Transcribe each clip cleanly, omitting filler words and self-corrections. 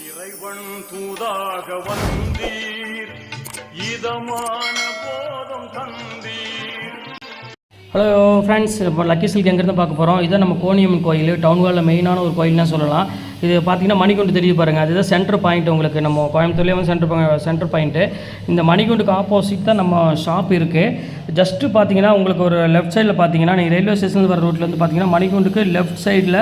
இறைவன் தூதாக வந்தீர் இதமான போதும் தந்தீர். ஹலோ ஃப்ரெண்ட்ஸ், இப்போ லக்கி சில்க் எங்கேருந்து பார்க்க போகிறோம். இதுதான் நம்ம கோணியம்மன் கோயில், டவுன் ஹாலில் மெயினான ஒரு கோயில்னு சொல்லலாம். இது பார்த்திங்கன்னா மணிகுண்டு தெரியுது பாருங்கள், அதுதான் சென்டர் பாயிண்ட். உங்களுக்கு நம்ம கோயம்புத்தூர்லேயே வந்து சென்டர் பாயிண்ட்டு. இந்த மணிகுண்டுக்கு ஆப்போசிட் தான் நம்ம ஷாப் இருக்குது. ஜஸ்ட்டு பார்த்தீங்கன்னா உங்களுக்கு ஒரு லெஃப்ட் சைடில் பார்த்தீங்கன்னா நீங்கள் ரயில்வே ஸ்டேஷன் வர ரூட்லேருந்து பார்த்தீங்கன்னா மணிகுண்டுக்கு லெஃப்ட் சைடில்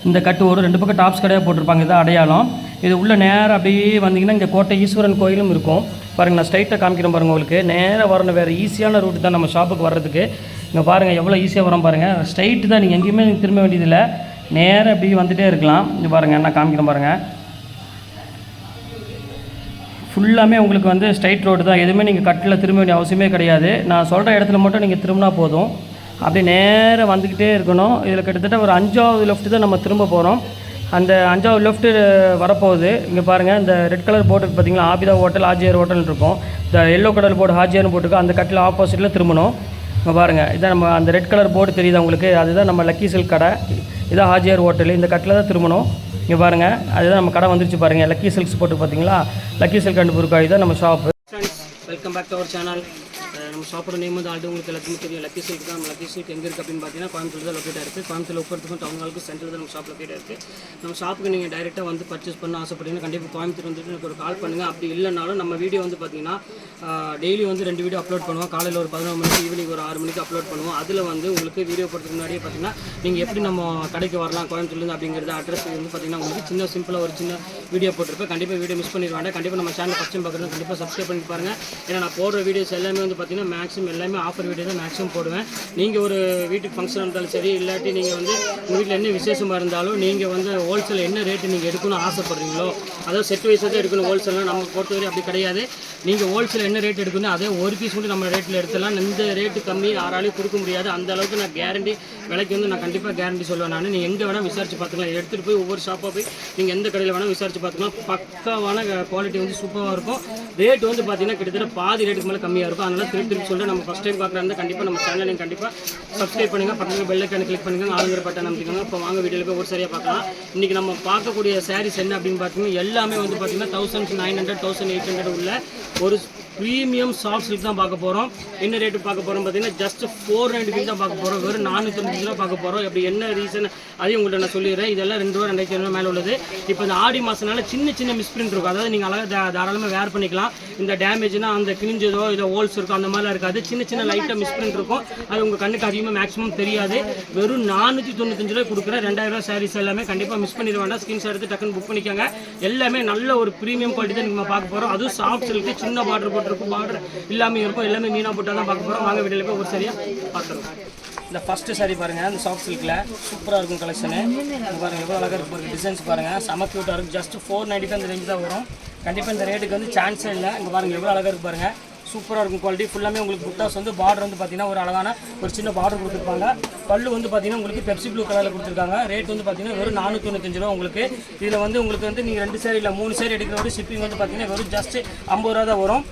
இந்த கட்டு ஒரு 2 பக்கம் டாப்ஸ் கடையாக போட்டிருப்பாங்க. இதான் அடையாளம். இது உள்ள நேராக அப்படியே வந்தீங்கன்னா இங்கே கோட்டை ஈஸ்வரன் கோயிலும் இருக்கும் பாருங்கள். நான் ஸ்ட்ரைட்டாக காமிக்கிறேன் பாருங்கள். உங்களுக்கு நேராக வரணும், வேறு ஈஸியான ரூட்டு தான் நம்ம ஷாப்புக்கு வர்றதுக்கு. இங்கே பாருங்கள் எவ்வளோ ஈஸியாக வரோம் பாருங்கள். ஸ்ட்ரைட்டு தான், நீங்கள் எங்கேயுமே திரும்ப வேண்டியதில்லை, நேராக அப்படியே வந்துகிட்டே இருக்கலாம். இங்கே பாருங்கள், நான் காமிக்கிறேன் பாருங்கள். ஃபுல்லாமே உங்களுக்கு வந்து ஸ்ட்ரைட் ரோடு தான், எதுவுமே நீங்கள் கட்டில் திரும்ப வேண்டிய அவசியமே கிடையாது. நான் சொல்கிற இடத்துல மட்டும் நீங்கள் திரும்பினா போதும். அப்படியே நேராக வந்துக்கிட்டே இருக்கணும். இதில் கிட்டத்தட்ட ஒரு 5வது லெஃப்ட்டு தான் நம்ம திரும்ப போகிறோம். அந்த 5வது லெஃப்ட்டு வரப்போகுது. இங்கே பாருங்கள், இந்த ரெட் கலர் போர்டு பார்த்தீங்களா, ஆபிதா ஹோட்டல் ஹாஜியார் ஹோட்டல் இருக்கும். இந்த எல்லோ கலர் போர்டு ஹாஜியார்னு போட்டுருக்கோம். அந்த கட்டில் ஆப்போசிட்டில் திரும்பணும். இங்கே பாருங்கள், இதான் நம்ம அந்த ரெட் கலர் போர்டு தெரியுது உங்களுக்கு, அதுதான் நம்ம லக்கி சில்க் கடை. இதான் ஹாஜியார் ஹோட்டல். இந்த கட்டில் தான் திரும்பணும். இங்கே பாருங்கள், அதுதான் நம்ம கடை வந்துருச்சு பாருங்கள். லக்கி சில்க்ஸ் போட்டு பார்த்தீங்களா, லக்கி சில்க் அண்ட் புர்காய் தான் நம்ம shop. Welcome back to our channel. நம்ம ஷாப்போட நேம் வந்து ஆல்ரெடி உங்களுக்கு எல்லாத்துக்குமே தெரியும், லக்கி சில்க் தான். நம்ம லக்கி சில்க் எங்கே இருக்குது அப்படின்னு பார்த்தீங்கன்னா கோயம்புத்தூர் தான் லொக்கேட்டாக இருக்குது. கோயம்புத்தூர் உப்பரத்துக்கும் டவுன் ஹாலுக்கும் சென்டர் தான் நம்ம ஷாப் லொக்கேட்டாக இருக்குது. நம்ம ஷாப்புக்கு நீங்கள் டைரெக்டாக வந்து பர்ச்சேஸ் பண்ண ஆசைப்பட்டீங்கன்னா கண்டிப்பாக கோயம்புத்தூர் வந்துட்டு எனக்கு ஒரு கால் பண்ணுங்கள். அப்படி இல்லைனாலும் நம்ம வீடியோ வந்து பார்த்தீங்கன்னா டெய்லி வந்து 2 வீடியோ அப்லோட் பண்ணுவோம். காலையில் ஒரு 11 மணிக்கு, ஈவினிங் ஒரு 6 மணிக்கு அப்லோட் பண்ணுவோம். அதில் வந்து உங்களுக்கு வீடியோ போடுறதுக்கு முன்னாடியே பார்த்தீங்கன்னா நீங்கள் எப்படி நம்ம கடைக்கு வரலாம் கோயம்புத்தூர்லேருந்து அப்படிங்கிறது அட்ரஸ் வந்து பார்த்தீங்கன்னா உங்களுக்கு சின்ன சிம்பிளாக ஒரு சின்ன வீடியோ போட்டிருப்பேன். கண்டிப்பாக வீடியோ மிஸ் பண்ணிடுவாங்க. கண்டிப்பாக நம்ம சேனல் ஃபஸ்ட் டைம் பார்க்குறது கண்டிப்பாக சப்ஸ்கிரைப் பண்ணி பாருங்கள். ஏன்னா நான் போடுற வீடியோஸ் எல்லாமே வந்து பார்த்தீங்கன்னா மேக்ஸிமம் எல்லாமே ஆஃபர் வீடியோ தான் மேக்ஸிமம் போடுவேன். நீங்கள் ஒரு வீட்டுக்கு ஃபங்க்ஷன் இருந்தாலும் சரி, இல்லாட்டி நீங்கள் வந்து உங்கள் வீட்டில் என்ன விசேஷமாக இருந்தாலும் நீங்கள் வந்து ஹோல்சேல் என்ன ரேட்டு நீங்கள் எடுக்கணும்னு ஆசைப்படுறீங்களோ, அதாவது செட் வைஸாக தான் எடுக்கணும். ஹோல்சேல்லாம் நம்ம பொறுத்தவரை அப்படி கிடையாது. நீங்கள் ஹோல்சேல் என்ன ரேட் எடுக்கணும் அதே ஒரு பீஸ் மட்டும் நம்ம ரேட்டில் எடுத்துலாம். இந்த ரேட்டு கம்மி யாராலையும் கொடுக்க முடியாது. அந்த அளவுக்கு நான் கேரண்டி, விலைக்கு வந்து நான் கண்டிப்பாக கேரண்டி சொல்லுவேன். நான் நீங்கள் எங்கே வேணால் விசாரிச்சு பார்த்துக்கலாம். எடுத்துகிட்டு போய் ஒவ்வொரு ஷாப்பாக போய் நீங்கள் எந்த கடையில் வேணால் விசாரிச்சு பார்த்துக்கலாம். பக்காவான குவாலிட்டி வந்து சூப்பராக இருக்கும். ரேட் வந்து பார்த்தீங்கன்னா கிட்டத்தட்ட பாதி ரேட்டுக்கு மேலே கம்மியாக இருக்கும். அதனால் திருப்பி சொல்லிட்டு நம்ம ஃபஸ்ட் டைம் பார்க்குறாங்க கண்டிப்பாக நம்ம சேனலை நீங்கள் கண்டிப்பாக சப்ஸ்கிரைப் பண்ணுங்கள். பக்கத்தில் பெல் ஐக்கானை கிளிக் பண்ணுங்கள், ஆளுங்கிற பட்டன் அமைச்சிக்கோங்க. இப்போ வாங்க வீடியோவில் போய் ஒரு சரியாக பார்க்கலாம். இன்றைக்கி நம்ம பார்க்கக்கூடிய சாரீஸ் என்ன அப்படின்னு பார்த்தீங்கன்னா எல்லாமே வந்து பார்த்தீங்கன்னா 1900 1800 உள்ள ஒரு ப்ரீமியம் சாஃப்ட் சில்க் தான் பார்க்க போகிறோம். என்ன ரேட்டு பார்க்க போகிறோம் பார்த்தீங்கன்னா ஜஸ்ட் 495 தான் பார்க்க போகிறோம். வெறும் 495 ரூபா பார்க்க போகிறோம். அப்படி என்ன ரீசன் அதையும் உங்கள்கிட்ட நான் சொல்லிடுறேன். இதெல்லாம் 2 ரூபா 2500 மேலே உள்ளது. இப்போ இந்த ஆடி மாதனால சின்ன மிஸ்பிரிண்ட் இருக்கும். அதாவது நீங்கள் அழகாக தாராளமாக வேர் பண்ணிக்கலாம். இந்த டேமேஜ்னா அந்த கிழிஞ்சதோ இதை ஹோல்ஸ் இருக்கும் அந்த மாதிரிலாம் இருக்காது. சின்ன லைட்டாக மிஸ்பிரிண்ட் இருக்கும். அது உங்கள் கண்ணுக்கு அதிகமாக மேக்ஸிமம் தெரியாது. வெறும் 495 ரூபாய் கொடுக்குற 2000 ரூபா சாரீஸ் எல்லாமே கண்டிப்பாக மிஸ் பண்ணிட வேண்டாம். ஸ்கிரீன்ஷாட் எடுத்து டக்குன்னு புக் பண்ணிக்கோங்க. எல்லாமே நல்ல ஒரு ப்ரீமியம் குவாலிட்டி தான் நம்ம பார்க்க போகிறோம். அதுவும் சாஃப்ட் சில்க்கு, சின்ன பார்டர் போட்டிருக்கும், பார்டர் இல்லாமல் இருக்கும். எல்லாமே மீனா போட்டால் தான் பார்க்க போகிறோம். வாங்க வீடியோவில் போய் ஒரு சரியாக பார்த்துருவோம். இந்த ஃபஸ்ட்டு சாரி பாருங்கள், அந்த சாஃப்ட் சில்கில் சூப்பராக இருக்கும் கலெக்ஷனு. பாருங்கள் எவ்வளோ அழகாக இருக்கும், டிசைன்ஸ் பாருங்கள் செம க்யூட்டாக இருக்கும். ஜஸ்ட் 495 அந்த ரேஞ்ச் தான் வரும். கண்டிப்பாக இந்த ரேட்டுக்கு வந்து சான்ஸே இல்லை. இங்கே பாருங்கள் எவ்வளோ அழகாக இருக்கு பாருங்கள், சூப்பராக இருக்கும் குவாலிட்டி. ஃபுல்லாமே உங்களுக்கு புட்டாஸ் வந்து பார்டர் வந்து பார்த்தீங்கன்னா ஒரு அழகான ஒரு சின்ன பார்டர் கொடுத்துருப்பாங்க. பல்லு வந்து பார்த்தீங்கன்னா உங்களுக்கு பெப்சி ப்ளூ கலரில் கொடுத்துருக்காங்க. ரேட் வந்து பார்த்தீங்கன்னா வெறும் 495 ரூபா உங்களுக்கு. இதில் வந்து உங்களுக்கு வந்து நீங்கள் 2 சேரீ இல்லை 3 சேரீ எடுக்கிறோட ஷிப்பிங் வந்து பார்த்தீங்கன்னா வெறும் ஜஸ்ட் 50 ரூபா தான் வரும்.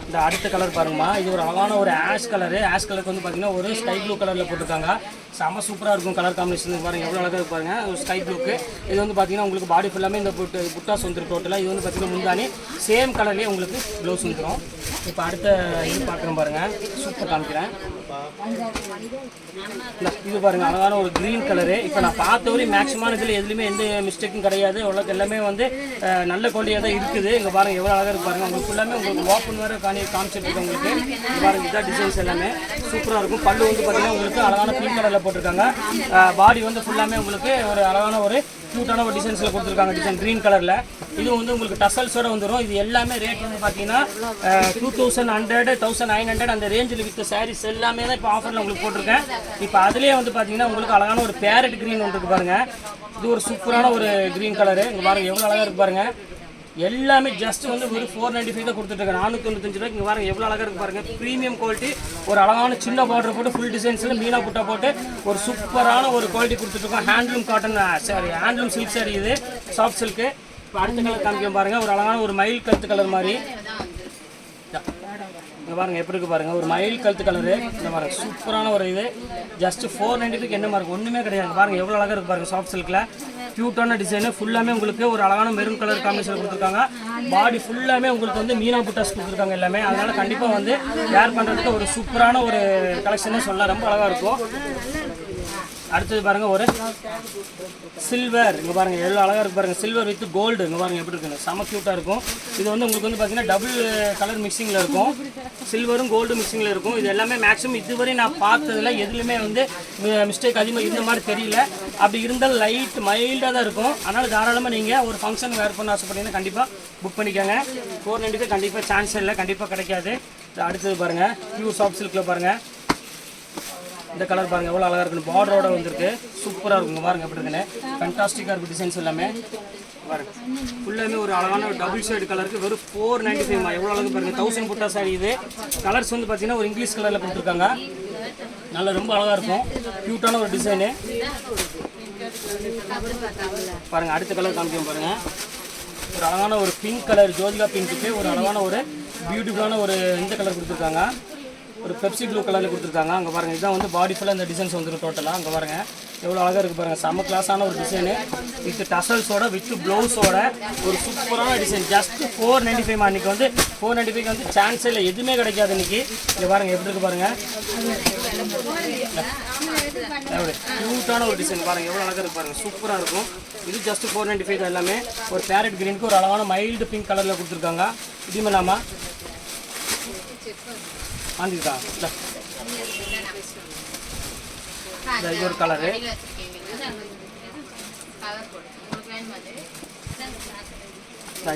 இந்த அடுத்த கலர் பாருங்கம்மா, இது ஒரு அழகான ஒரு ஆஷ் கலரு. ஆஷ் கலருக்கு வந்து பார்த்தீங்கன்னா ஒரு ஸ்கை ப்ளூ கலரில் போட்டிருக்காங்க. செம்ம சூப்பராக இருக்கும் கலர் காம்பினேஷன். பாருங்கள் எவ்வளோ அழகாக இருப்பாருங்க, ஒரு ஸ்கை ப்ளூக்கு. இது வந்து பார்த்தீங்கன்னா உங்களுக்கு பாடி ஃபுல்லாமே இந்த புட்டாஸ் வந்துடும் டோட்டலாக. இது வந்து பார்த்தீங்கன்னா முந்தானி சேம் கலர்லேயே உங்களுக்கு ப்ளவுஸ் வந்துடும். இப்போ அடுத்த இது பார்க்குறேன் பாருங்கள், சூப்பர் காமிக்கிறேன். இது பாருங்கள் அழகான ஒரு க்ரீன் கலரு. இப்போ நான் பார்த்தவரை மேக்ஸிமான இதில் எதுலையுமே எந்த மிஸ்டேக்கும் கிடையாது. அவ்வளோக்கு எல்லாமே வந்து நல்ல குவாலிட்டியாக தான் இருக்குது. இங்கே பாருங்கள் எவ்வளோ அழகாக இருக்கு பாருங்கள். உங்களுக்கு ஃபுல்லாமே உங்களுக்கு ஓப்பன் வேறு காமிச்சிட்டு இருக்கு உங்களுக்கு. பாருங்கள் இதான் டிசைன்ஸ் எல்லாமே சூப்பராக இருக்கும். பல்லு வந்து பார்த்தீங்கன்னா உங்களுக்கு அழகான பிங்க் கலரில் போட்டிருக்காங்க. பாடி வந்து ஃபுல்லாமே உங்களுக்கு ஒரு அழகான ஒரு க்யூட்டான ஒரு டிசைன்ஸில் கொடுத்துருக்காங்க. டிசைன் க்ரீன் கலரில். இது வந்து உங்களுக்கு டசல்ஸோடு வந்துடும். இது எல்லாமே ரேட் வந்து பார்த்தீங்கன்னா 2100 1900 அந்த ரேஞ்சில் விற்ற சாரீஸ் எல்லாமே தான் இப்போ ஆஃபரில் உங்களுக்கு போட்டிருக்கேன். இப்போ அதுலேயே வந்து பார்த்தீங்கன்னா உங்களுக்கு அழகான ஒரு பேரட் க்ரீன் ஒன்று இருக்குது பாருங்கள். இது ஒரு சூப்பரான ஒரு க்ரீன் கலரு. இங்கே பாருங்கள் எவ்வளோ அழகாக இருக்குது பாருங்கள். எல்லாமே ஜஸ்ட் வந்து ஒரு 495 தான் கொடுத்துட்ருக்கேன். 495 ரூபாய்க்கு. இங்கே பாருங்கள் எவ்வளோ அழகாக இருக்குது பாருங்கள். ப்ரீமியம் குவாலிட்டி, ஒரு அழகான சின்ன பார்டர் போட்டு ஃபுல் டிசைன்ஸில் மீனா புட்டா போட்டு ஒரு சூப்பரான ஒரு குவாலிட்டி கொடுத்துட்ருக்கோம். Handloom cotton sorry, handloom silk sorry இது சாஃப்ட் சில்க்கு. இப்போ அடுத்த கலர் காமிக்க பாருங்கள், ஒரு அழகான ஒரு மயில் கழுத்து கலர் மாதிரி. இங்கே பாருங்கள் எப்படி இருக்குது பாருங்கள், ஒரு மயில் கழுத்து கலரு. இந்த பாருங்கள் சூப்பரான ஒரு இது. ஜஸ்ட் 495 என்ன மாதிரி ஒன்றுமே கிடையாது. பாருங்கள் எவ்வளோ அழகாக இருக்குது பாருங்கள். சாஃப்ட் சில்கில் க்யூட்டான டிசைனு ஃபுல்லாமே உங்களுக்கு ஒரு அழகான மெரூன் கலர் காம்பினேஷன் கொடுத்துருக்காங்க. பாடி ஃபுல்லாமே உங்களுக்கு வந்து மீனா புட்டாஸ் கொடுத்துருக்காங்க எல்லாமே. அதனால் கண்டிப்பாக வந்து வேர் பண்ணுறதுக்கு ஒரு சூப்பரான ஒரு கலெக்ஷனே சொல்லலாம். ரொம்ப அழகாக இருக்கும். அடுத்தது பாருங்கள் ஒரு சில்வர். இங்கே பாருங்கள் எவ்வளோ அழகாக இருக்குது பாருங்கள். Silver with gold. இங்கே பாருங்கள் எப்படி இருக்குன்னு செம க்யூட்டாக இருக்கும். இது வந்து உங்களுக்கு வந்து பார்த்தீங்கன்னா டபுள் கலர் மிக்சிங்கில் இருக்கும். சில்வரும் கோல்டு மிக்சிங்கில் இருக்கும். இது எல்லாமே மேக்ஸிமம் இதுவரை நான் பார்த்ததில் எதுலையுமே வந்து மிஸ்டேக் அதிகமாக இருந்த மாதிரி தெரியல. அப்படி இருந்தால் லைட் மைல்டாக தான் இருக்கும். அதனால் தாராளமாக நீங்கள் ஒரு ஃபங்க்ஷன் வேர் பண்ண ஆசைப்பட்டீங்கன்னா கண்டிப்பாக புக் பண்ணிக்கோங்க. 490 கண்டிப்பாக சான்ஸ் இல்லை, கண்டிப்பாக கிடைக்காது. அடுத்தது பாருங்கள் பியூர் சாஃப்ட் சில்கில் பாருங்கள். இந்த கலர் பாருங்கள் எவ்வளோ அழகாக இருக்குன்னு பார்டரோட வந்துருக்கு. சூப்பராக இருக்குங்க பாருங்கள் எப்படி இருக்குன்னு. ஃபேண்டாஸ்டிக்காக இருக்கும் டிசைன்ஸ் எல்லாமே பாருங்க. ஃபுல்லாமே ஒரு அழகான டபுள் ஷேடு கலருக்கு வெறும் 495. எவ்வளோ அழகு பாருங்கள். 1000 புட்டா சாரி இது. கலர்ஸ் வந்து பார்த்தீங்கன்னா ஒரு இங்கிலீஷ் கலரில் கொடுத்துருக்காங்க. நல்லா ரொம்ப அழகாக இருக்கும். க்யூட்டான ஒரு டிசைனு பாருங்கள். அடுத்த கலர் காமிக்கும் பாருங்கள். ஒரு அழகான ஒரு பிங்க் கலர் ஜோதிகா பிங்க்குக்கு ஒரு அழகான ஒரு பியூட்டிஃபுல்லான ஒரு இந்த கலர் கொடுத்துருக்காங்க. ஒரு பெப்சி ப்ளூ கலரில் கொடுத்துருக்காங்க. அங்கே பாருங்கள் இதுதான் வந்து பாடி ஃபுல்லாக இந்த டிசைன்ஸ் வந்துடும் டோட்டலாக. அங்கே பாருங்கள் எவ்வளோ அழகாக இருக்குது பாருங்கள். செம்ம கிளாஸான ஒரு டிசைனு வித் டசல்ஸோட வித் ப்ளவுஸோட ஒரு சூப்பரான டிசைன். ஜஸ்ட் 495. அன்றைக்கி வந்து 495 வந்து சான்ஸே இல்லை, எதுவுமே கிடைக்காது இன்றைக்கி. இங்கே பாருங்கள் எப்படி இருக்குது பாருங்கள். க்யூட்டான ஒரு டிசைன் பாருங்கள் எவ்வளோ அழகாக இருக்குது பாருங்கள். சூப்பராக இருக்கும். இது ஜஸ்ட் 495 தான் எல்லாமே. ஒரு பேரட் க்ரீனுக்கு ஒரு அழகான மைல்டு பிங்க் கலரில் கொடுத்துருக்காங்க. இதுமே இல்லாமல் வாங்கிக்கா இது ஒரு கலரு.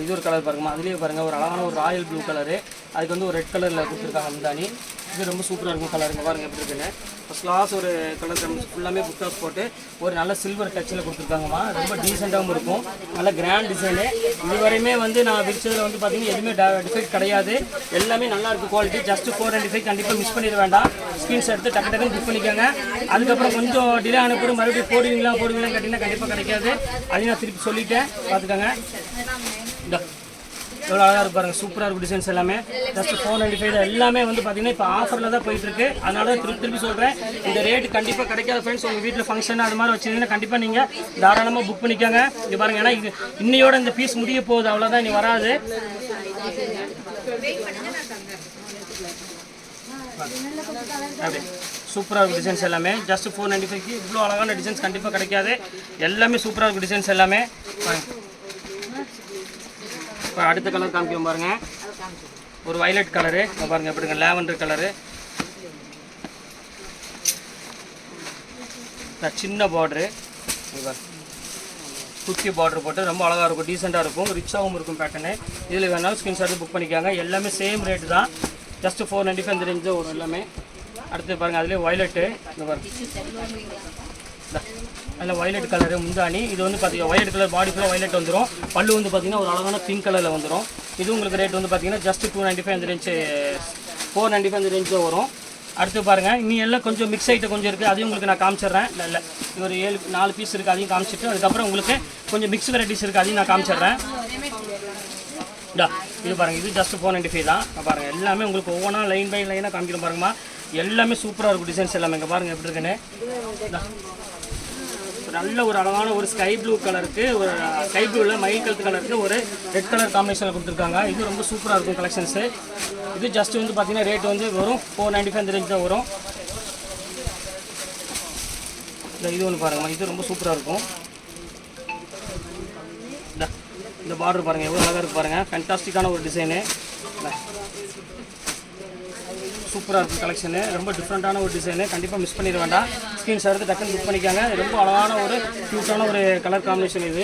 இது ஒரு கலர் பாருங்கம்மா. அதுலேயே பாருங்கள் ஒரு அழகான ஒரு ராயல் ப்ளூ கலரு. அதுக்கு வந்து ஒரு ரெட் கலரில் கொடுத்துருக்காங்க முந்தானி. இது ரொம்ப சூப்பராக இருக்கும் கலருங்க பாருங்கள் எப்படி இருக்குன்னு. ஃபஸ்ட் கிளாஸ் ஒரு கலர் ஃபுல்லாமே புக் போட்டு ஒரு நல்ல சில்வர் டச்சில் கொடுத்துருக்காங்கம்மா. ரொம்ப டீசெண்டாகவும் இருக்கும். நல்ல கிராண்ட் டிசைனு. இதுவரையுமே வந்து நான் விரிச்சதில் வந்து பார்த்தீங்கன்னா எதுவுமே டிஃபெக்ட் கிடையாது. எல்லாமே நல்லா இருக்குது குவாலிட்டி. ஜஸ்ட் 495 கண்டிப்பாக மிஸ் பண்ணிட வேண்டாம். ஸ்க்ரீன்ஷாட் எடுத்து டக்கு டக்குன்னு புக் பண்ணிக்கோங்க. அதுக்கப்புறம் கொஞ்சம் டிலே ஆனப்படும் மறுபடியும் போடுவீங்களான்னு கேட்டிங்கன்னா கண்டிப்பாக கிடைக்காது. அதையும் நான் திருப்பி சொல்லிட்டேன், பார்த்துக்கோங்க. எவ்வளோ அழகாக இருக்கு பாருங்கள். சூப்பராக இருக்கும் டிசைன்ஸ் எல்லாமே. ஜஸ்ட் 495 எல்லாமே வந்து பார்த்தீங்கன்னா இப்போ ஆஃபரில் தான் போயிட்டுருக்கு. அதனால தான் திருப்பி சொல்கிறேன், இந்த ரேட்டு கண்டிப்பாக கிடைக்காத ஃப்ரெண்ட்ஸ். உங்கள் வீட்டில் ஃபங்க்ஷன் அது மாதிரி வச்சுருந்தீங்கன்னா கண்டிப்பாக நீங்கள் தாராளமாக புக் பண்ணிக்கோங்க. இங்கே பாருங்கள், ஏன்னா இது இன்னையோட இந்த பீஸ் முடிய போகுது, அவ்வளோதான், இனி வராது. அப்படி சூப்பராக இருக்கும் டிசைன்ஸ் எல்லாமே. ஜஸ்ட் 495 இவ்வளோ அழகான டிசைன்ஸ் கண்டிப்பாக கிடைக்காது. எல்லாமே சூப்பராக இருக்கும் டிசைன்ஸ் எல்லாமே. இப்போ அடுத்த கலர் காமிக்கும் பாருங்கள். ஒரு வயலட் கலரு பாருங்கள் எப்படிங்க. Lavender colour. சின்ன பார்டரு, குட்டி பார்டர் போட்டு ரொம்ப அழகாக இருக்கும், டீசெண்டாக இருக்கும், ரிச்சாகவும் இருக்கும் பேட்டர்னு. இதில் வேணாலும் ஸ்க்ரீன்ஷாட் புக் பண்ணிக்காங்க. எல்லாமே சேம் ரேட்டு தான். ஜஸ்ட் 495 இந்த ரேஞ்சு வரும் எல்லாமே. அடுத்து பாருங்கள் அதுலேயே வயலட்டு. இந்த பாருங்கள் அதில் வயலட் கலரு முந்தானி. இது வந்து பார்த்தீங்கன்னா வயலட் கலர் பாடி ஃபுல்லாக வயலட் வந்துடும். பல்லு வந்து பார்த்தீங்கன்னா ஒரு அழகான பிங்க் கலரில் வந்துடும். இது உங்களுக்கு ரேட் வந்து பார்த்தீங்கன்னா ஜஸ்ட் 295 இந்த ரேஞ்சு, 495 இந்த ரேஞ்சு வரும். அடுத்து பாருங்கள் இன்னும் எல்லாம் கொஞ்சம் மிக்ஸ் ஐட்டம் கொஞ்சம் இருக்குது, அதையும் உங்களுக்கு நான் காமிச்சிட்றேன். இல்லை ஒரு 4 பீஸ் இருக்குது, அதையும் காமிச்சிட்டு அதுக்கப்புறம் உங்களுக்கு கொஞ்சம் மிக்ஸ் வெரைட்டிஸ் இருக்குது, அதையும் நான் காமிச்சிட்றேன். இது பாருங்கள், இது ஜஸ்ட் 495 தான். பாருங்கள் எல்லாமே உங்களுக்கு ஒவ்வொன்றா லைன் பை லைனாக காமிக்கிறோம் பாருங்கம்மா. எல்லாமே சூப்பராக இருக்கும் டிசைன்ஸ் எல்லாமே. இங்கே பாருங்கள் எப்படி இருக்குன்னு. நல்ல ஒரு அழகான ஒரு ஸ்கை ப்ளூ கலருக்கு, ஒரு ஸ்கை ப்ளூவில் மயில் கலர் கலருக்கு ஒரு ரெட் கலர் காம்பினேஷனில் கொடுத்துருக்காங்க. இது ரொம்ப சூப்பராக இருக்கும் கலெக்ஷன்ஸு. இது ஜஸ்ட் வந்து பார்த்தீங்கன்னா ரேட் வந்து வரும் 495 இந்த ரேஞ்ச் தான் வரும். இது ஒன்று பாருங்கம்மா, இது ரொம்ப சூப்பராக இருக்கும். இந்த பார்டர் பாருங்கள் எவ்வளோ அழகாக இருக்குது பாருங்கள். ஃபேண்டாஸ்டிக்கான ஒரு டிசைனு. சூப்பராக இருக்கும் கலெக்ஷனு. ரொம்ப டிஃப்ரெண்ட்டான ஒரு டிசைனு. கண்டிப்பாக மிஸ் பண்ணிட வேண்டாம். ஸ்க்ரீன்ஷாட் எடுத்து டக்குன்னு புக் பண்ணிக்காங்க. ரொம்ப அழகான ஒரு க்யூட்டான ஒரு கலர் காம்பினேஷன் இது.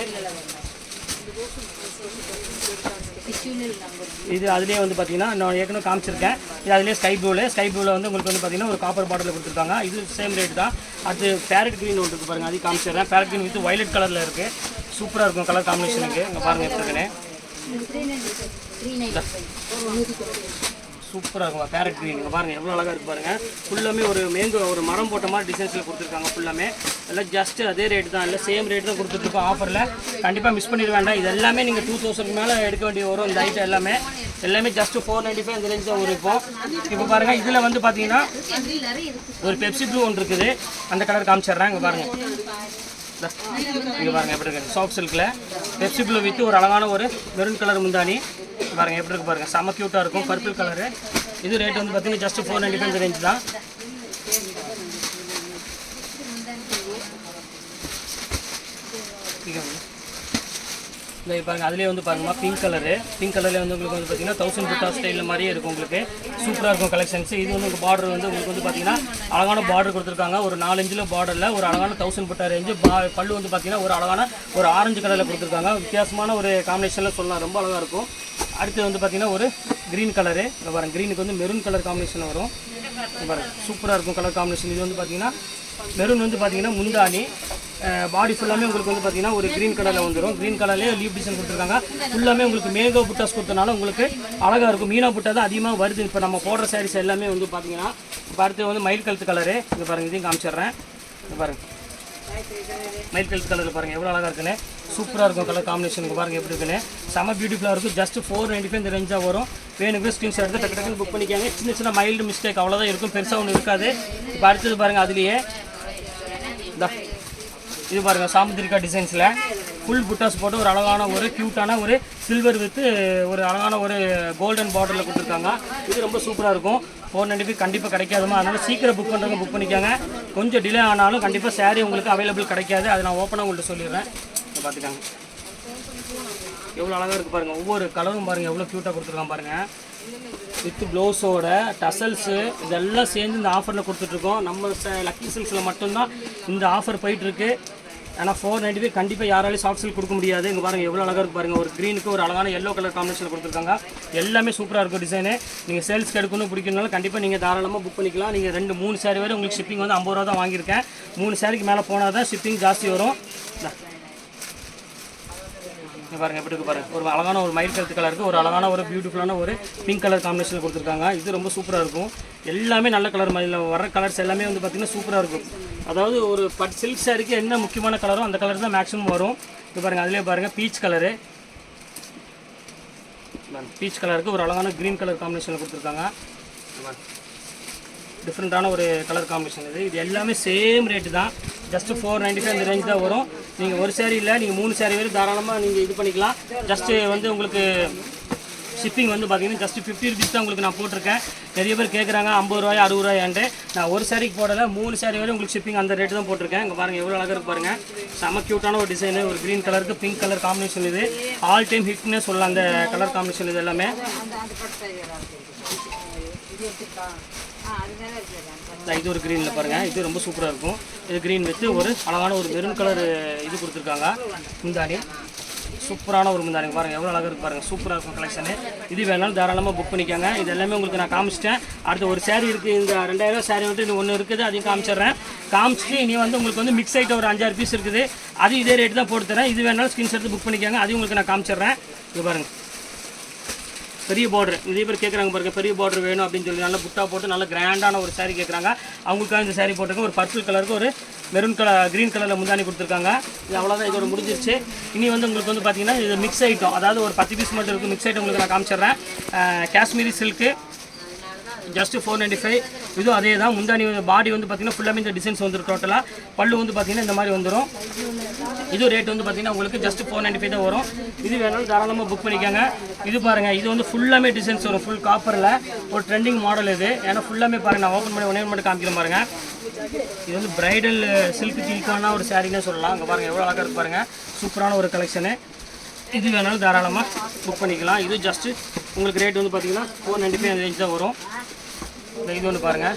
இது அதுலேயே வந்து பார்த்தீங்கன்னா நான் ஏற்கனவே காமிச்சிருக்கேன். இது அதுலேயே ஸ்கை ப்ளூவில் வந்து உங்களுக்கு வந்து பார்த்தீங்கன்னா ஒரு காப்பர் பாட்டில் கொடுத்துருக்காங்க. இது சேம் ரேட் தான். அது பேரட் க்ரீன் ஒன்று இருக்குது பாருங்கள், அதையும் காமிச்சிடுறேன். பேரட் க்ரீன் வித் வயலட் கலரில் இருக்குது. சூப்பராக இருக்கும் கலர் காம்பினேஷனுக்கு. இங்கே பாருங்கள் எப்படி இருக்குன்னு. சூப்பராக இருக்கும் பேரட் க்ரீன். இங்கே பாருங்கள் எவ்வளோ அழகாக இருக்குது பாருங்கள். ஃபுல்லாமே ஒரு மேங்கோ ஒரு மரம் போட்ட மாதிரி டிசைன்ஸில் கொடுத்துருக்காங்க. ஃபுல்லாமே எல்லாம் ஜஸ்ட்டு அதே ரேட் தான், இல்லை சேம் ரேட் தான் கொடுத்துட்ருக்கோம் ஆஃபரில். கண்டிப்பாக மிஸ் பண்ணிட வேண்டாம். இது எல்லாமே நீங்கள் 2000 மேலே எடுக்க வேண்டிய வரும். இந்த ஐட்டம் எல்லாமே ஜஸ்ட்டு 495 இந்த ரேஞ்ச் தான் வரும். இப்போ பாருங்கள் இதில் வந்து பார்த்தீங்கன்னா ஒரு பெப்சி ப்ளூ ஒன்று இருக்குது, அந்த கலர் காமிச்சிட்றேன். இங்கே பாருங்கள் இங்கே பாருங்கள் எப்படி இருக்கு சாஃப்ட் சில்கில் பெப்சி ப்ளூ வித் ஒரு அழகான ஒரு மெரூன் கலர் முந்தானி பாருங்கள் எப்படி இருக்கு பாருங்கள் செம்ம க்யூட்டாக இருக்கும் பர்பிள் கலரு. இது ரேட் வந்து பார்த்தீங்கன்னா ஜஸ்ட் 495 ரேஞ்ச் தான். இந்த பாருங்க அதுலேயே வந்து பாருங்கம்மா பிங்க் கலர்லேயே வந்து உங்களுக்கு வந்து பார்த்தீங்கன்னா 1000 புட்டா ஸ்டைலில் மாதிரியே இருக்கும். உங்களுக்கு சூப்பராக இருக்கும் கலெக்ஷன்ஸ். இது வந்து உங்கள் பார்டர் வந்து உங்களுக்கு வந்து பார்த்தீங்கன்னா அழகான பார்டர் கொடுத்துருக்காங்க. ஒரு 4 இன்ச்சில் பார்டரில் ஒரு அழகான 1000 புட்டா ரேஞ்சு. பல்லு வந்து பார்த்தீங்கன்னா ஒரு அழகான ஒரு ஆரஞ்சு கலரில் கொடுத்துருக்காங்க. வித்தியாசமான ஒரு காம்பினேஷனில் சொல்லலாம், ரொம்ப அழகாக இருக்கும். அடுத்து வந்து பார்த்தீங்கன்னா ஒரு க்ரீன் கலரு. இங்கே பாருங்க க்ரீனுக்கு வந்து மெரூன் கலர் காம்பினேஷன் வரும். பாருங்க சூப்பராக இருக்கும் கலர் காம்பினேஷன். இது வந்து பார்த்தீங்கன்னா மெரூன் வந்து பார்த்தீங்கன்னா முந்தானி பாடி ஃபுல்லாமே உங்களுக்கு வந்து பார்த்தீங்கன்னா ஒரு க்ரீன் கலரில் வந்துடும். க்ரீன் கலர்லேயே லீப் டிசைன் கொடுத்துருக்காங்க. ஃபுல்லாமே உங்களுக்கு மேங்கோ புட்டாஸ் கொடுத்தனால உங்களுக்கு அழகாக இருக்கும். மீனா புட்டா தான் அதிகமாக வருது இப்போ நம்ம போடுற சாரீஸ் எல்லாமே வந்து பார்த்தீங்கன்னா. இப்போ அடுத்து வந்து மயில் கழுத்து கலரு. இங்கே பாருங்கள் இதையும் காமிச்சிடுறேன். இங்கே பாருங்கள் மயில் கழுத்து கலரில் பாருங்கள் எவ்வளோ அழகாக இருக்குன்னு. சூப்பராக இருக்கும் கலர் காம்பினேஷனுக்கு பாருங்கள் எப்படி இருக்குன்னு. செம்ம பியூட்டிஃபுல்லாக இருக்கும். ஜஸ்ட் 495 இந்த ரேஞ்சாக வரும். வேணுக்கு ஸ்க்ரீன்ஷாட் எடுத்து டக்கு டக்குன்னு புக் பண்ணிக்காங்க. சின்ன சின்ன மைல்டு மிஸ்டேக் அவ்வளோதான் இருக்கும், பெருசாக ஒன்றும் இருக்காது. இப்போ அடுத்தது பாருங்கள் அதுலேயே இது பாருங்கள் சாமுத்திரிக்கா டிசைன்ஸில் ஃபுல் புட்டாஸ் போட்டு ஒரு அழகான ஒரு க்யூட்டான ஒரு சில்வர் வித்து ஒரு அழகான ஒரு கோல்டன் பார்டரில் கொடுத்துருக்காங்க. இது ரொம்ப சூப்பராக இருக்கும். 495 கண்டிப்பாக கிடைக்காதுமா, அதனால் சீக்கிரம் புக் பண்ணுறவங்க புக் பண்ணிக்காங்க. கொஞ்சம் டிலே ஆனாலும் கண்டிப்பாக சாரீ உங்களுக்கு அவைலபிள் கிடைக்காது. அதை நான் ஓப்பனாக உங்கள்கிட்ட சொல்லிடுறேன். பார்த்துக்காங்க எவ்வளோ அழகாக இருக்குது பாருங்கள். ஒவ்வொரு கலரும் பாருங்கள் எவ்வளோ க்யூட்டாக கொடுத்துருக்காங்க பாருங்கள். வித் ப்ளவுஸோட டசல்ஸு இதெல்லாம் சேர்ந்து இந்த ஆஃபரில் கொடுத்துட்ருக்கோம். நம்ம லக்கி சில்க்ஸில் மட்டும்தான் இந்த ஆஃபர் போயிட்டுருக்கு. ஆனால் 495 கண்டிப்பாக யாராலையும் சாஃப்ட் சில்க் கொடுக்க முடியாது. இங்கே பாருங்கள் எவ்வளோ அழகாக இருக்குது பாருங்கள். ஒரு க்ரீனுக்கு ஒரு அழகான எல்லோ கலர் காம்பினேஷனில் கொடுத்துருக்காங்க. எல்லாமே சூப்பராக இருக்கும் டிசைனு. நீங்கள் சேல்ஸ்க்கு எடுக்கணும் பிடிக்கணும்னாலும் கண்டிப்பாக நீங்கள் தாராளமாக புக் பண்ணிக்கலாம். நீங்கள் 2-3 சாரீ வரை உங்களுக்கு ஷிப்பிங் வந்து 50 ரூபா தான் வாங்கியிருக்கேன். 3 சாரிக்கு மேலே போனால் தான் ஷிப்பிங் ஜாஸ்தி வரும். இங்கே பாருங்கள் எப்படி இருக்குது பாருங்கள். ஒரு அழகான ஒரு மயில் கழுத்து கலருக்கு ஒரு அழகான ஒரு பியூட்டிஃபுல்லான ஒரு பிங்க் கலர் காம்பினேஷனில் கொடுத்துருக்காங்க. இது ரொம்ப சூப்பராக இருக்கும். எல்லாமே நல்ல கலர் மாதிரி வர கலர்ஸ் எல்லாமே வந்து பார்த்திங்கன்னா சூப்பராக இருக்கும். அதாவது ஒரு சில்க் சாரிக்கு என்ன முக்கியமான கலரோ அந்த கலர் தான் மேக்ஸிமம் வரும். இது பாருங்கள் அதிலே பாருங்கள் பீச் கலரு. பீச் கலருக்கு ஒரு அழகான க்ரீன் கலர் காம்பினேஷனில் கொடுத்துருக்காங்க. டிஃப்ரெண்ட்டான ஒரு கலர் காம்பினேஷன் இது. இது எல்லாமே சேம் ரேட்டு தான். ஜஸ்ட்டு 495 இந்த ரேஞ்ச் தான் வரும். நீங்கள் ஒரு சாரீ இல்லை, நீங்கள் 3 சாரீ வரை தாராளமாக நீங்கள் இது பண்ணிக்கலாம். ஜஸ்ட்டு வந்து உங்களுக்கு ஷிப்பிங் வந்து பார்த்தீங்கன்னா ஜஸ்ட் 50 ருபீஸ் தான் உங்களுக்கு நான் போட்டிருக்கேன். நிறைய பேர் கேட்குறாங்க 50 ரூபாய் 60 ரூபாயான்ட்டு. நான் ஒரு சாரிக்கு போடலை, 3 சாரீ வரை உங்களுக்கு ஷிப்பிங் அந்த ரேட்டு தான் போட்டிருக்கேன். இங்கே பாருங்கள் எவ்வளோ அழகாக இருக்கு பாருங்கள். செம்ம க்யூட்டான ஒரு டிசைனு. ஒரு க்ரீன் கலருக்கு பிங்க் கலர் காம்பினேஷன். இது ஆல் டைம் ஹிட்னே சொல்லலாம் அந்த கலர் காம்பினேஷன். இது எல்லாமே இது ஒரு க்ரீனில் பாருங்கள். இது ரொம்ப சூப்பராக இருக்கும். இது க்ரீன் வித்து ஒரு அழகான ஒரு மெரூன் கலர் இது கொடுத்துருக்காங்க. முந்தானி சூப்பரான ஒரு முந்தானி பாருங்கள் எவ்வளோ அழகாக இருக்குது பாருங்கள். சூப்பராக இருக்கும் கலெக்ஷனு. இது வேணாலும் தாராளமாக புக் பண்ணிக்கோங்க. இது எல்லாமே உங்களுக்கு நான் காமிச்சிட்டேன். அடுத்து ஒரு சாரீ இருக்குது. இந்த 2000 சாரீ வந்துட்டு இன்னும் ஒன்று இருக்குது, அதையும் காமிச்சிடுறேன். காமிச்சிட்டு இனி வந்து உங்களுக்கு வந்து மிக்ஸ் ஐட்டம் ஒரு 5-6 பீஸ் இருக்குது. அது இதே ரேட்டு தான் போட்டு தரேன். இது வேணாலும் ஸ்க்ரீன்ஷாட் எடுத்து புக் பண்ணிக்கோங்க. அதையும் உங்களுக்கு நான் காமிச்சிடுறேன். இது பாருங்கள் பெரிய பார்டர். நிறைய பேர் கேட்குறாங்க பாருங்கள் பெரிய பார்டர் வேணும் அப்படின்னு சொல்லி நல்லா புட்டா போட்டு நல்ல கிராண்டான ஒரு சாரீ கேட்குறாங்க. அவங்களுக்காக இந்த சாரீ போட்டிருக்கேன். ஒரு பர்பிள் கலருக்கு ஒரு மெரூன் கலர் க்ரீன் கலரில் முந்தானி கொடுத்துருக்காங்க. இது அவ்வளோதான், இதோட முடிஞ்சிருச்சு. இனி வந்து உங்களுக்கு வந்து பார்த்தீங்கன்னா இது மிக்ஸ் ஐட்டம், அதாவது ஒரு 10 பீஸ் மட்டும் இருக்குது. மிக்ஸ் ஐட்டம் உங்களுக்கு நான் காமிச்சிடுறேன். Kashmiri silk just 495. இதுவும் அதே தான். முந்தானி பாடி வந்து பார்த்தீங்கன்னா ஃபுல்லாமே இந்த டிசைன்ஸ் வந்துடும். டோட்டலாக பல்லு வந்து பார்த்தீங்கன்னா இந்த மாதிரி வந்துடும். இது ரேட் வந்து பார்த்தீங்கன்னா உங்களுக்கு ஜஸ்ட் 495 தான் வரும். இது வேணாலும் தாராளமாக புக் பண்ணிக்கோங்க. இது பாருங்கள் இது வந்து ஃபுல்லாமே டிசைன்ஸ் வரும். ஃபுல் காப்பரில் ஒரு ட்ரெண்டிங் மாடல் இது. ஏன்னா ஃபுல்லாமே பாருங்கள் நான் ஓப்பன் பண்ணி ஒன்றே மட்டும் காமிக்கிறேன் பாருங்கள். இது வந்து பிரைடல் சில்க் சில்கான ஒரு சாரீனே சொல்லலாம். அங்கே பாருங்கள் எவ்வளோ அழகாக இருக்கு பாருங்கள். சூப்பரான ஒரு கலெக்ஷனு. இது வேணாலும் தாராளமாக புக் பண்ணிக்கலாம். இது ஜஸ்ட்டு உங்களுக்கு ரேட் வந்து பார்த்தீங்கன்னா 495 ரேஞ்ச் தான் வரும். இது ஒன்று பாருங்கள்.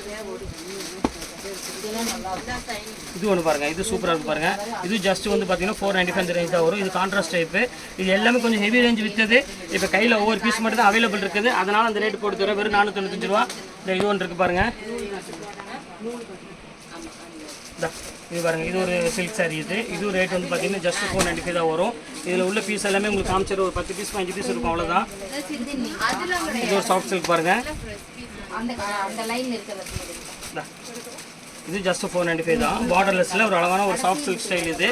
இது ஒன்று பாருங்கள். இது சூப்பராக இருக்குது பாருங்கள். இது ஜஸ்ட் வந்து பார்த்தீங்கன்னா 495 ரேஞ்ச் தான் வரும். இது கான்ட்ராஸ்ட் டைப்பு. இது எல்லாமே கொஞ்சம் ஹெவி ரேஞ்ச் விற்றது. இப்போ கையில் ஒவ்வொரு பீஸ் மட்டும் தான் அவைலபிள் இருக்குது. அதனால் அந்த ரேட் போட்டு தர வெறும் 495 ரூபா. இது ஒன்று இருக்குது பாருங்கள். இது பாருங்கள் இது ஒரு சில்க் சாரீ. இது ரேட் வந்து பார்த்தீங்கன்னா ஜஸ்ட் 495 தான் வரும். இதில் உள்ள பீஸ் எல்லாமே உங்களுக்கு காமிச்சிடும். ஒரு 10 பீஸ் 5 பீஸ் இருக்கும், அவ்வளோதான். இது ஒரு சாஃப்ட் சில்க் பாருங்கள். இது ஜஸ்ட் 495 தான். பார்டர்லெஸ்ல ஒரு அழகான ஒரு சாஃப்ட் சில்க் ஸ்டைல். இது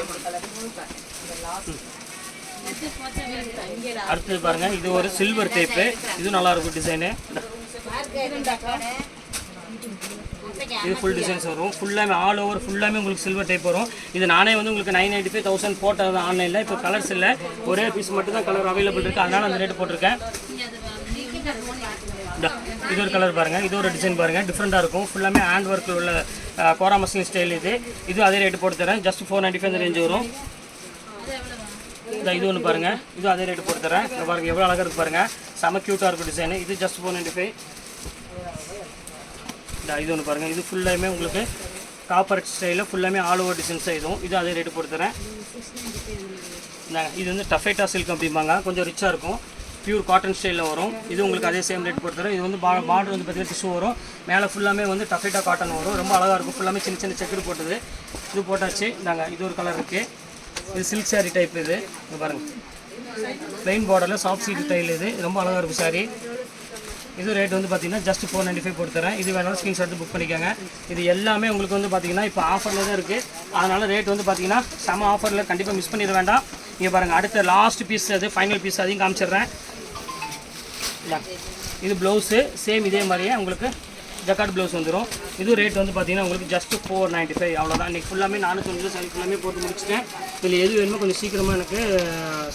அடுத்தது பாருங்கள். இது ஒரு சில்வர் டைப்பு. இது நல்லாயிருக்கும் டிசைனு. இது ஃபுல் டிசைன்ஸ் வரும். ஃபுல்லாமே ஆல் ஓவர் ஃபுல்லாமே உங்களுக்கு சில்வர் டைப் வரும். இது நானே வந்து உங்களுக்கு 995,000 போட்டது தான் ஆன்லைனில். இப்போ கலர்ஸ் இல்லை, ஒரே பீஸ் மட்டும் தான் கலர் அவைலபிள் இருக்குது, அதனால் அந்த ரேட்டு போட்டிருக்கேன். இது ஒரு கலர் பாருங்கள், இது ஒரு டிசைன் பாருங்கள், டிஃப்ரெண்ட்டாக இருக்கும். ஃபுல்லாமே ஹேண்ட் ஒர்க்கில் உள்ள கோரா மஸ்லின் ஸ்டைல். இது அதே ரேட்டு போட்டு தரேன். ஜஸ்ட் 495 இந்த ரேஞ்சு வரும். இது ஒன்று பாருங்கள், இது அதே ரேட்டு போட்டு தரேன். பாருங்கள் எவ்வளோ அழகாக இருக்குது பாருங்கள், செம க்யூட்டாக இருக்கும் டிசைனு. இது ஜஸ்ட் 495. இது ஒன்று பாருங்கள், இது ஃபுல்லாமே உங்களுக்கு காப்பர் ஸ்டைலில் ஃபுல்லாமே ஆல் ஓவர் டிசைன்ஸாக இது அதே ரேட்டு போட்டு தரேன். இது வந்து டஃபேட்டா சில்க் அப்படிம்பாங்க, கொஞ்சம் ரிச்சாக இருக்கும், பியூர் காட்டன் ஸ்டைலில் வரும். இது உங்களுக்கு அதே சேம் ரேட் போட்டு தரேன். இது வந்து பார்டர் வந்து பார்த்தீங்கன்னா டிஷ்யூ வரும், மேலே ஃபுல்லாமே வந்து டஃபேட்டா காட்டன் வரும், ரொம்ப அழகாக இருக்கும். ஃபுல்லாமே சின்ன சின்ன செக்குடு போட்டது. இது போட்டாச்சு. இது ஒரு கலர் இருக்குது, இது சில்க் சாரீ டைப். இது பாருங்கள், ப்ளைன் பார்டரில் சாஃப்ட் சீட் ஸ்டைல். இது ரொம்ப அழகாக இருக்கும் சாரீ. இது ரேட் வந்து பார்த்தீங்கன்னா ஜஸ்ட் 495 போட்டு தரேன். இது வேணாலும் ஸ்க்ரீன்ஷாட் எடுத்து புக் பண்ணிக்கோங்க. இது எல்லாமே உங்களுக்கு வந்து பார்த்தீங்கன்னா இப்போ ஆஃபரில் தான் இருக்குது, அதனால் ரேட் வந்து பார்த்தீங்கன்னா செம ஆஃபரில், கண்டிப்பாக மிஸ் பண்ணிட வேண்டாம். இங்கே பாருங்கள், அடுத்த லாஸ்ட் பீஸ், அது ஃபைனல் பீஸ், அதையும் காமிச்சிடுறேன். இது ப்ளவுஸு சேம் இதே மாதிரியே உங்களுக்கு ஜக்கார்ட் ப்ளவுஸ் வந்துடும். இது ரேட் வந்து பார்த்தீங்கன்னா உங்களுக்கு ஜஸ்ட் 495, அவ்வளோதான். இன்றைக்கி ஃபுல்லாமே 495 சாரி ஃபுல்லாமே போட்டு முடிச்சிட்டேன். இதில் எது வேணுமோ கொஞ்சம் சீக்கிரமாக எனக்கு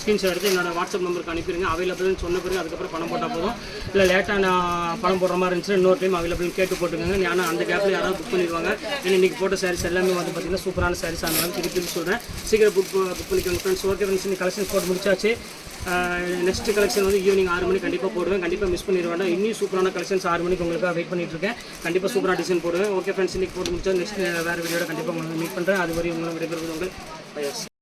ஸ்க்ரீன்ஷாட் எடுத்து என்னோடய வாட்ஸ்அப் நம்பருக்கு அனுப்பிடுங்க. அவைலபிள்னு சொன்ன பிறகு அதுக்கப்புறம் பணம் போட்டால் போதும். இல்லை லேட்டாக நான் பணம் போடுற மாதிரி இருந்துச்சு, இன்னொரு டைம் அவைலபிள்னு கேட்டு போட்டுக்கோங்க. ஆனால் அந்த கேப்பில் யாராவது புக் பண்ணிடுவாங்க. ஏன்னா இன்றைக்கி போட்ட சாரீஸ் எல்லாமே வந்து பார்த்தீங்கன்னா சூப்பரான சாரீஸ், அதனால திருப்பி சொல்கிறேன், சீக்கிரம் புக் பண்ணிக்கோங்க ஃப்ரெண்ட்ஸ். ஓகே ஃப்ரெண்ட்ஸ், இன்னைக்கு கலெக்ஷன்ஸ் போட்டு முடிச்சாச்சு. நெக்ஸ்ட் கலெக்ஷன் வந்து ஈவினிங் 6 மணிக்கு கண்டிப்பாக போடுவேன், கண்டிப்பாக மிஸ் பண்ணிட வேண்டாம். இன்னும் சூப்பரான கலெக்ஷன்ஸ் 6 மணிக்கு உங்களுக்காக வெயிட் பண்ணிட்டு இருக்கேன். கண்டிப்பாக சூப்பரான டிசைன் போடுவேன். ஓகே ஃப்ரெண்ட்ஸ், இன்னைக்கு போட்டு முடிச்சா நெக்ஸ்ட் வேறு வீடியோட கண்டிப்பாக உங்களுக்கு மீட் பண்ணுறேன். அது வரை உங்களை விடைபெறுவது உங்கள்